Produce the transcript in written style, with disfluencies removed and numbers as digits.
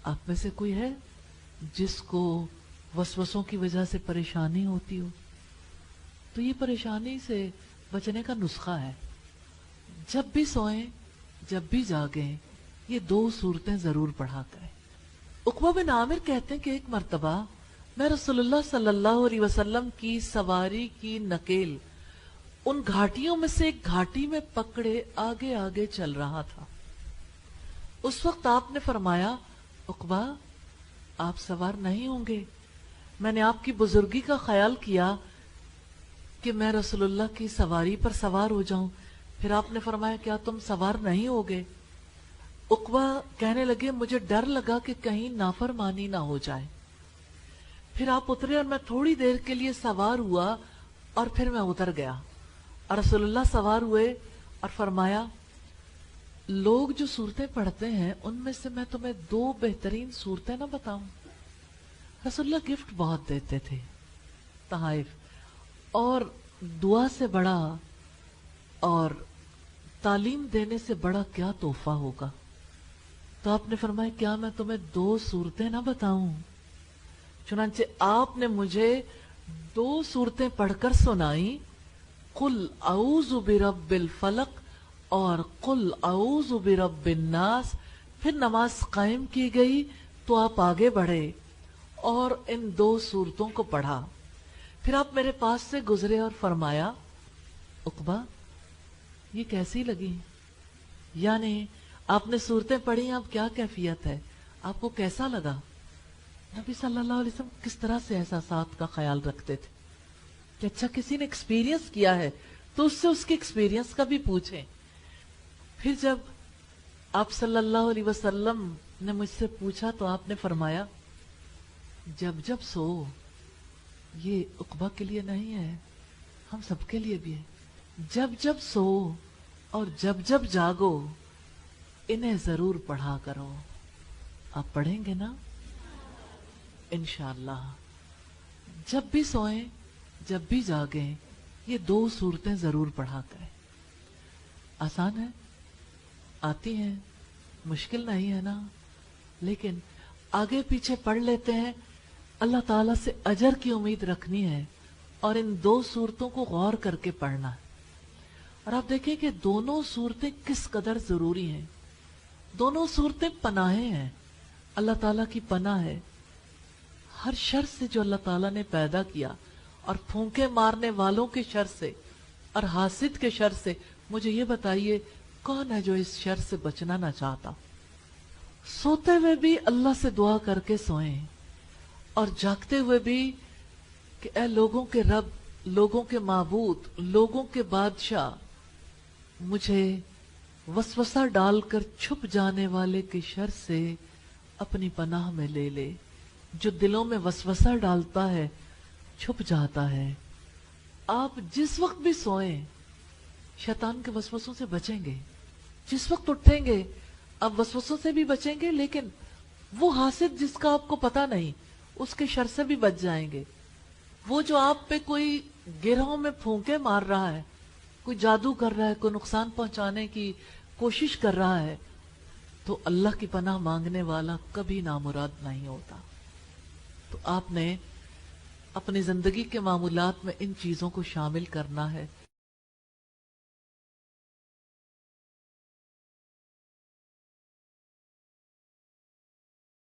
आप में से कोई है जिसको वसवसों की वजह से परेशानी होती हो? तो ये परेशानी से बचने का नुस्खा है, जब भी सोएं जब भी जागें ये 2 सूरतें जरूर पढ़ा करें। उक़बा बिन आमिर कहते हैं कि एक मर्तबा मैं रसूलुल्लाह सल्लल्लाहु अलैहि वसल्लम की सवारी की नकेल उन घाटियों में से एक घाटी में पकड़े आगे आगे चल रहा था। उस वक्त आपने फरमाया, उक़बा आप सवार नहीं होंगे। मैंने आपकी बुजुर्गी का ख्याल किया कि मैं रसूलुल्लाह की सवारी पर सवार हो जाऊं। फिर आपने फरमाया, क्या तुम सवार नहीं होगे? उक़बा कहने लगे, मुझे डर लगा कि कहीं नाफरमानी ना हो जाए। फिर आप उतरे और मैं थोड़ी देर के लिए सवार हुआ और फिर मैं उतर गया और रसूलुल्लाह सवार हुए और फरमाया, लोग जो सूरतें पढ़ते हैं उनमें से मैं तुम्हें 2 बेहतरीन सूरतें ना बताऊं? रसूलुल्लाह गिफ्ट बहुत देते थे, तहाइफ, और दुआ से बड़ा और तालीम देने से बड़ा क्या तोहफा होगा। तो आपने फरमाया, क्या मैं तुम्हें 2 सूरतें ना बताऊं? चुनांचे आपने मुझे 2 सूरतें पढ़कर सुनाई, कुल औज़ु बिरब्बिल फलक और कुल औज़ु बिरब्बिन नास। फिर नमाज कायम की गई तो आप आगे बढ़े और इन 2 सूरतों को पढ़ा। फिर आप मेरे पास से गुजरे और फरमाया, उक़बा ये कैसी लगी? यानी आपने सूरतें पढ़ी, अब क्या कैफियत है, आपको कैसा लगा? नबी सल्लल्लाहु अलैहि वसल्लम किस तरह से एहसासात का ख्याल रखते थे कि अच्छा किसी ने एक्सपीरियंस किया है तो उससे उसके एक्सपीरियंस का भी पूछें। फिर जब आप सल्लल्लाहु अलैहि वसल्लम ने मुझसे पूछा तो आपने फरमाया, जब जब सो, ये उक़बा के लिए नहीं है, हम सबके लिए भी है। जब जब सो और जब जब जागो इन्हें जरूर पढ़ा करो। आप पढ़ेंगे ना इंशाअल्लाह? जब भी सोएं जब भी जागें ये 2 सूरतें जरूर पढ़ा करें। आसान है, आती हैं, मुश्किल नहीं है ना? लेकिन आगे पीछे पढ़ लेते हैं, अल्लाह ताला से अजर की उम्मीद रखनी है और इन 2 सूरतों को गौर करके पढ़ना है। और आप देखें कि दोनों सूरतें किस कदर जरूरी हैं। दोनों सूरतें पनाहें हैं, अल्लाह ताला की पनाह है हर शर से जो अल्लाह ताला ने पैदा किया, और फूंके मारने वालों के शर से और हासिद के शर से। मुझे ये बताइए, कौन है जो इस शर से बचना ना चाहता? सोते हुए भी अल्लाह से दुआ करके सोएं और जागते हुए भी कि ऐ लोगों के रब, लोगों के माबूद, लोगों के बादशाह, मुझे वसवसा डालकर छुप जाने वाले के शर से अपनी पनाह में ले ले। जो दिलों में वसवसा डालता है छुप जाता है। आप जिस वक्त भी सोएं शैतान के वसवसों से बचेंगे, जिस वक्त उठेंगे अब वसवसों से भी बचेंगे, लेकिन वो हासिद जिसका आपको पता नहीं उसके शर से भी बच जाएंगे। वो जो आप पे कोई गिरोह में फूंके मार रहा है, कोई जादू कर रहा है, कोई नुकसान पहुंचाने की कोशिश कर रहा है, तो अल्लाह की पनाह मांगने वाला कभी नामुराद नहीं होता। तो आपने अपनी जिंदगी के मामूलात में इन चीजों को शामिल करना है।